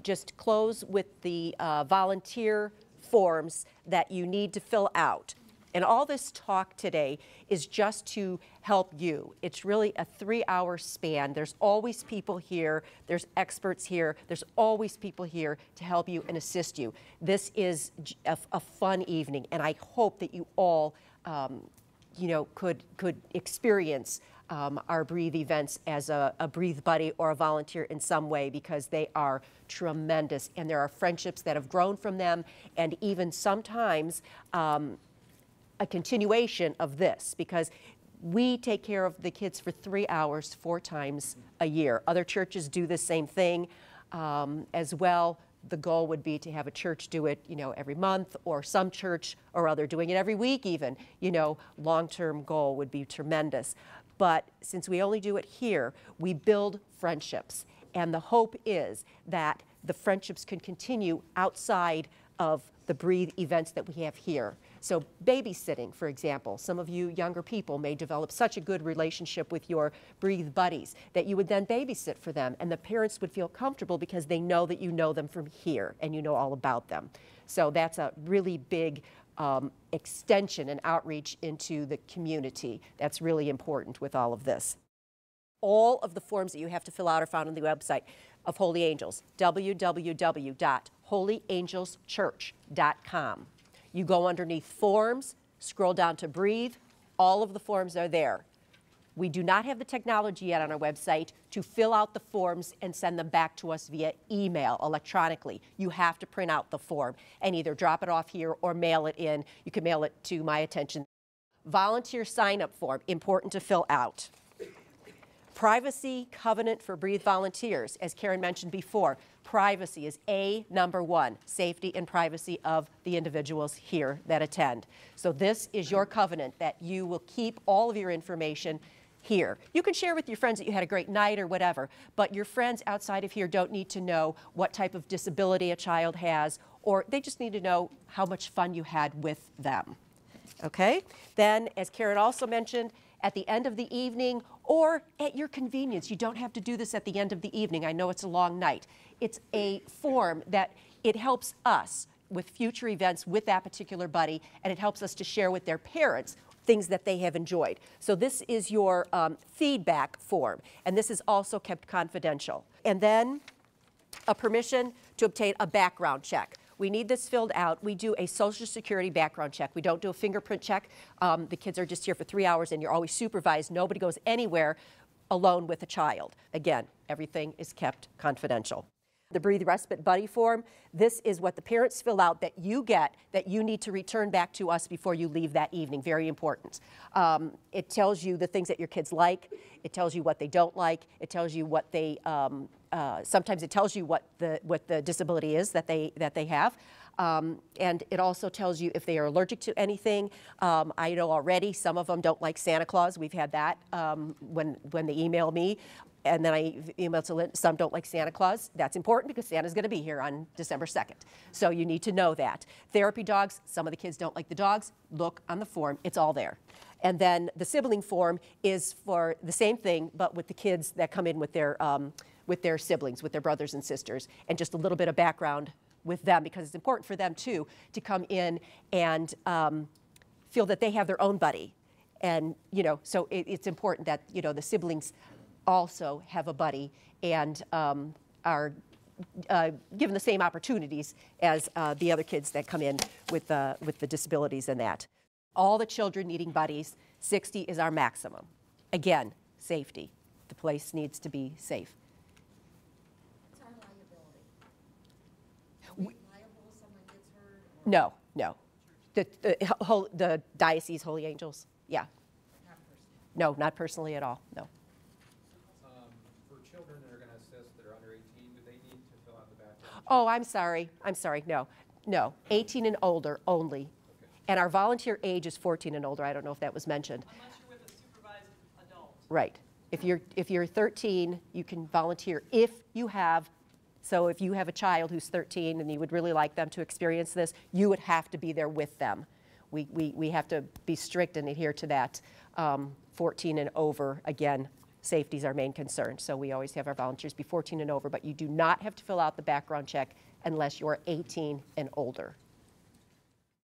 just close with the volunteer forms that you need to fill out. And all this talk today is just to help you. It's really a 3-hour span. There's always people here. There's experts here. There's always people here to help you and assist you. This is a fun evening, and I hope that you all, could experience our Breathe events as a Breathe buddy or a volunteer in some way, because they are tremendous, and there are friendships that have grown from them, and even sometimes a continuation of this, because we take care of the kids for 3 hours 4 times a year. Other churches do the same thing as well. The goal would be to have a church do it, every month, or some church or other doing it every week even. Long-term goal would be tremendous. But since we only do it here, we build friendships. And the hope is that the friendships can continue outside of the Breathe events that we have here. So babysitting, for example, some of you younger people may develop such a good relationship with your Breathe buddies that you would then babysit for them, and the parents would feel comfortable because they know that you know them from here and you know all about them. So that's a really big extension and outreach into the community. That's really important with all of this. All of the forms that you have to fill out are found on the website of Holy Angels, www.holyangelschurch.com. You go underneath Forms, scroll down to Breathe. All of the forms are there. We do not have the technology yet on our website to fill out the forms and send them back to us via email, electronically. You have to print out the form and either drop it off here or mail it in. You can mail it to my attention. Volunteer sign-up form, important to fill out. Privacy covenant for Breathe volunteers. As Karen mentioned before, privacy is number 1, safety and privacy of the individuals here that attend. So this is your covenant that you will keep all of your information here. You can share with your friends that you had a great night or whatever, but your friends outside of here don't need to know what type of disability a child has, or they just need to know how much fun you had with them. Okay? Then, as Karen also mentioned, at the end of the evening or at your convenience. You don't have to do this at the end of the evening. I know it's a long night. It's a form that it helps us with future events with that particular buddy, and it helps us to share with their parents things that they have enjoyed. So this is your feedback form, and this is also kept confidential. And then a permission to obtain a background check. We need this filled out. We do a Social Security background check. We don't do a fingerprint check. The kids are just here for 3 hours, and you're always supervised. Nobody goes anywhere alone with a child. Again, everything is kept confidential. The Breathe Respite Buddy form, this is what the parents fill out that you get that you need to return back to us before you leave that evening. Very important. It tells you the things that your kids like. It tells you what they don't like. It tells you what they, sometimes it tells you what the disability is that they have. And it also tells you if they are allergic to anything. I know already some of them don't like Santa Claus. We've had that when they email me. And then I email to Lynn, some don't like Santa Claus. That's important because Santa's going to be here on December 2nd. So you need to know that. Therapy dogs, some of the kids don't like the dogs. Look on the form, it's all there. And then the sibling form is for the same thing, but with the kids that come in with their siblings, with their brothers and sisters, and just a little bit of background with them, because it's important for them too to come in and feel that they have their own buddy. And so it's important that the siblings also have a buddy and are given the same opportunities as the other kids that come in with the disabilities and that. All the children needing buddies, 60 is our maximum. Again, safety. The place needs to be safe. What's our liability? Are we liable if someone gets hurt? Or No, no. The diocese, Holy Angels, yeah. not personally? No, not personally at all, no. For children that are going to assist that are under 18, do they need to fill out the background? Oh, I'm sorry, no, 18 and older only. Okay. And our volunteer age is 14 and older. I don't know if that was mentioned. Unless you're with a supervised adult. Right. If you're 13, you can volunteer if you have a child who's 13 and you would really like them to experience this, you would have to be there with them. We have to be strict and adhere to that 14 and over, again, safety is our main concern. So we always have our volunteers be 14 and over, but you do not have to fill out the background check unless you're 18 and older.